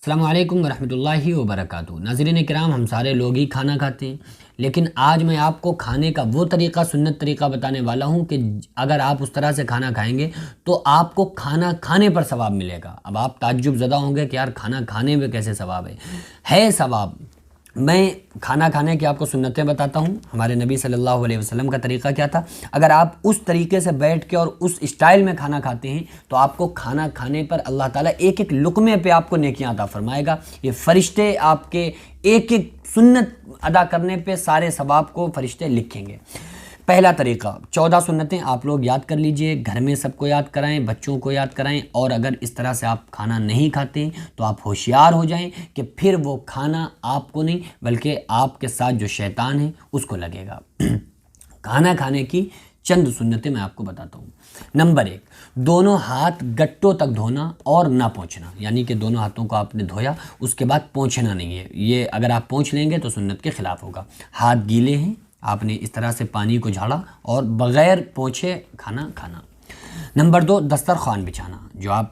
السلام علیکم ورحمۃ اللہ وبرکاتہ۔ ناظرین کرام، ہم سارے لوگ ہی کھانا کھاتے ہیں، لیکن آج میں آپ کو کھانے کا وہ طریقہ، سنت طریقہ بتانے والا ہوں کہ اگر آپ اس طرح سے کھانا کھائیں گے تو آپ کو کھانا کھانے پر ثواب ملے گا۔ اب آپ تعجب زدہ ہوں گے کہ یار کھانا کھانے میں کیسے ثواب ہے ثواب۔ میں کھانا کھانے کی آپ کو سنتیں بتاتا ہوں، ہمارے نبی صلی اللہ علیہ وسلم کا طریقہ کیا تھا۔ اگر آپ اس طریقے سے بیٹھ کے اور اس اسٹائل میں کھانا کھاتے ہیں تو آپ کو کھانا کھانے پر اللہ تعالیٰ ایک ایک لقمے پہ آپ کو نیکیاں عطا فرمائے گا۔ یہ فرشتے آپ کے ایک ایک سنت ادا کرنے پہ سارے ثواب کو فرشتے لکھیں گے۔ پہلا طریقہ، 14 سنتیں آپ لوگ یاد کر لیجئے، گھر میں سب کو یاد کرائیں، بچوں کو یاد کرائیں، اور اگر اس طرح سے آپ کھانا نہیں کھاتے تو آپ ہوشیار ہو جائیں کہ پھر وہ کھانا آپ کو نہیں بلکہ آپ کے ساتھ جو شیطان ہے اس کو لگے گا۔ کھانا کھانے کی چند سنتیں میں آپ کو بتاتا ہوں۔ نمبر 1، دونوں ہاتھ گٹوں تک دھونا اور نہ پونچھنا، یعنی کہ دونوں ہاتھوں کو آپ نے دھویا اس کے بعد پونچھنا نہیں ہے۔ یہ اگر آپ پونچھ لیں گے تو سنت کے خلاف ہوگا۔ ہاتھ گیلے ہیں، آپ نے اس طرح سے پانی کو جھاڑا اور بغیر پونچھے کھانا کھانا۔ نمبر 2، دسترخوان بچھانا۔ جو آپ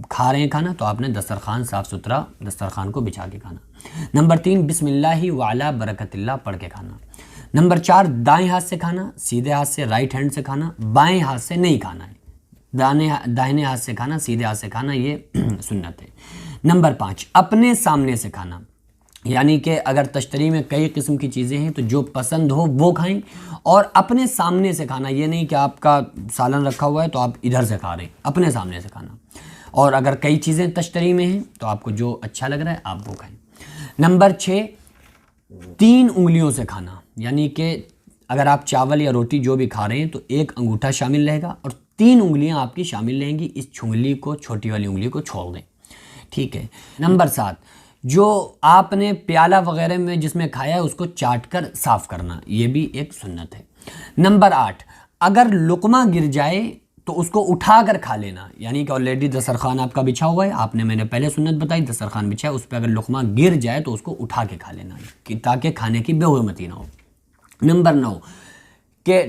کھا رہے ہیں کھانا تو آپ نے دسترخوان صاف ستھرا دسترخوان کو بچھا کے کھانا۔ نمبر 3، بسم اللہ وعلی برکت اللہ پڑھ کے کھانا۔ نمبر 4، دائیں ہاتھ سے کھانا، سیدھے ہاتھ سے، رائٹ ہینڈ سے کھانا، بائیں ہاتھ سے نہیں کھانا ہے۔ داہنے ہاتھ سے کھانا، سیدھے ہاتھ سے کھانا، یہ سنت ہے۔ نمبر 5، اپنے سامنے سے کھانا، یعنی کہ اگر تشتری میں کئی قسم کی چیزیں ہیں تو جو پسند ہو وہ کھائیں، اور اپنے سامنے سے کھانا، یہ نہیں کہ آپ کا سالن رکھا ہوا ہے تو آپ ادھر سے کھا رہے ہیں، اپنے سامنے سے کھانا۔ اور اگر کئی چیزیں تشتری میں ہیں تو آپ کو جو اچھا لگ رہا ہے آپ وہ کھائیں۔ نمبر 6، 3 انگلیوں سے کھانا، یعنی کہ اگر آپ چاول یا روٹی جو بھی کھا رہے ہیں تو ایک انگوٹھا شامل رہے گا اور 3 انگلیاں آپ کی شامل رہیں گی، اس چھنگلی کو، چھوٹی والی انگلی کو چھوڑ دیں، ٹھیک ہے۔ نمبر 7، جو آپ نے پیالہ وغیرہ میں جس میں کھایا ہے اس کو چاٹ کر صاف کرنا، یہ بھی ایک سنت ہے۔ نمبر 8، اگر لقمہ گر جائے تو اس کو اٹھا کر کھا لینا، یعنی کہ آلریڈی دسترخوان آپ کا بچھا ہوا ہے، آپ نے، میں نے پہلے سنت بتائی، دسترخوان بچھا ہے، اس پہ اگر لقمہ گر جائے تو اس کو اٹھا کے کھا لینا تاکہ کھانے کی بے حرمتی نہ ہو۔ نمبر 9، کہ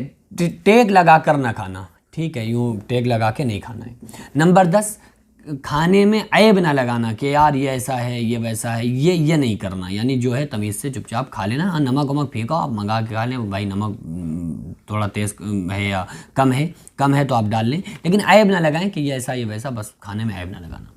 ٹیک لگا کر نہ کھانا، ٹھیک ہے، یوں ٹیک لگا کے نہیں کھانا ہے۔ نمبر 10، کھانے میں عیب نہ لگانا کہ یار یہ ایسا ہے یہ ویسا ہے، یہ نہیں کرنا، یعنی جو ہے تمیز سے چپ چاپ کھا لینا۔ ہاں، نمک ومک پھینکو، آپ منگا کے کھا لیں، بھائی نمک تھوڑا تیز ہے یا کم ہے تو آپ ڈال لیں، لیکن عیب نہ لگائیں کہ یہ ایسا یہ ویسا، بس کھانے میں عیب نہ لگانا۔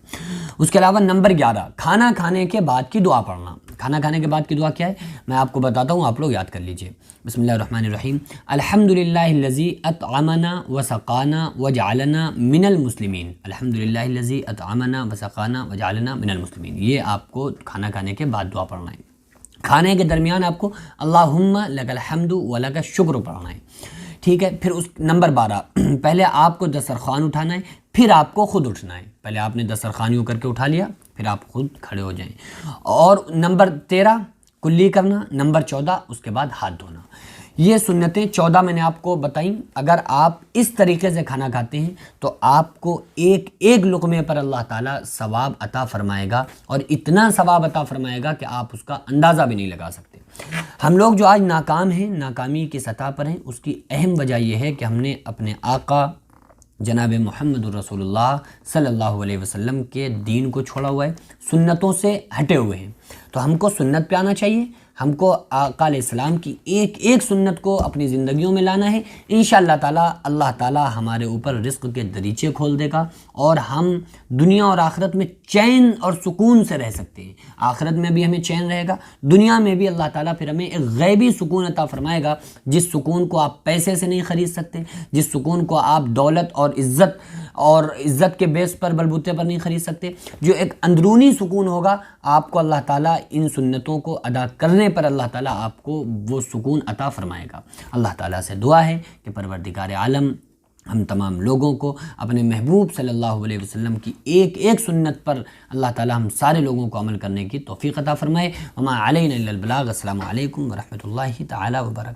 اس کے علاوہ نمبر 11، کھانا کھانے کے بعد کی دعا پڑھنا۔ کھانا کھانے کے بعد کی دعا کیا ہے میں آپ کو بتاتا ہوں، آپ لوگ یاد کر لیجئے۔ بسم اللہ الرحمن الرحیم، الحمدللہ الذی اطعمنا وسقانا وجعلنا من المسلمین، الحمدللہ الذی اطعمنا وسقانا وجعلنا من المسلمین۔ یہ آپ کو کھانا کھانے کے بعد دعا پڑھنا ہے۔ کھانے کے درمیان آپ کو اللہم لک الحمد ولک الشکر پڑھنا ہے، ٹھیک ہے۔ پھر اس نمبر 12، پہلے آپ کو دسترخوان اٹھانا ہے، پھر آپ کو خود اٹھنا ہے۔ پہلے آپ نے دسترخوان یوں کر کے اٹھا لیا، پھر آپ خود کھڑے ہو جائیں۔ اور نمبر 13، کلی کرنا۔ نمبر 14، اس کے بعد ہاتھ دھونا۔ یہ سنتیں 14 میں نے آپ کو بتائیں۔ اگر آپ اس طریقے سے کھانا کھاتے ہیں تو آپ کو ایک ایک لقمے پر اللہ تعالیٰ ثواب عطا فرمائے گا، اور اتنا ثواب عطا فرمائے گا کہ آپ اس کا اندازہ بھی نہیں لگا سکتے۔ ہم لوگ جو آج ناکام ہیں، ناکامی کی سطح پر ہیں، اس کی اہم وجہ یہ ہے کہ ہم نے اپنے آقا جناب محمد الرسول اللہ صلی اللہ علیہ وسلم کے دین کو چھوڑا ہوا ہے، سنتوں سے ہٹے ہوئے ہیں۔ تو ہم کو سنت پہ آنا چاہیے، ہم کو آقا علیہ السلام کی ایک ایک سنت کو اپنی زندگیوں میں لانا ہے۔ انشاءاللہ تعالیٰ اللہ تعالیٰ ہمارے اوپر رزق کے دریچے کھول دے گا، اور ہم دنیا اور آخرت میں چین اور سکون سے رہ سکتے ہیں۔ آخرت میں بھی ہمیں چین رہے گا، دنیا میں بھی اللہ تعالیٰ پھر ہمیں ایک غیبی سکون عطا فرمائے گا، جس سکون کو آپ پیسے سے نہیں خرید سکتے، جس سکون کو آپ دولت اور عزت کے بیس پر، بلبوتے پر نہیں خرید سکتے۔ جو ایک اندرونی سکون ہوگا آپ کو، اللہ تعالیٰ ان سنتوں کو ادا کرنے پر اللہ تعالیٰ آپ کو وہ سکون عطا فرمائے گا۔ اللہ تعالیٰ سے دعا ہے کہ پروردگار عالم ہم تمام لوگوں کو اپنے محبوب صلی اللہ علیہ وسلم کی ایک ایک سنت پر اللہ تعالیٰ ہم سارے لوگوں کو عمل کرنے کی توفیق عطا فرمائے۔ وما علینا الا البلاغ۔ السلام علیکم ورحمۃ اللہ تعالیٰ وبرکاتہ۔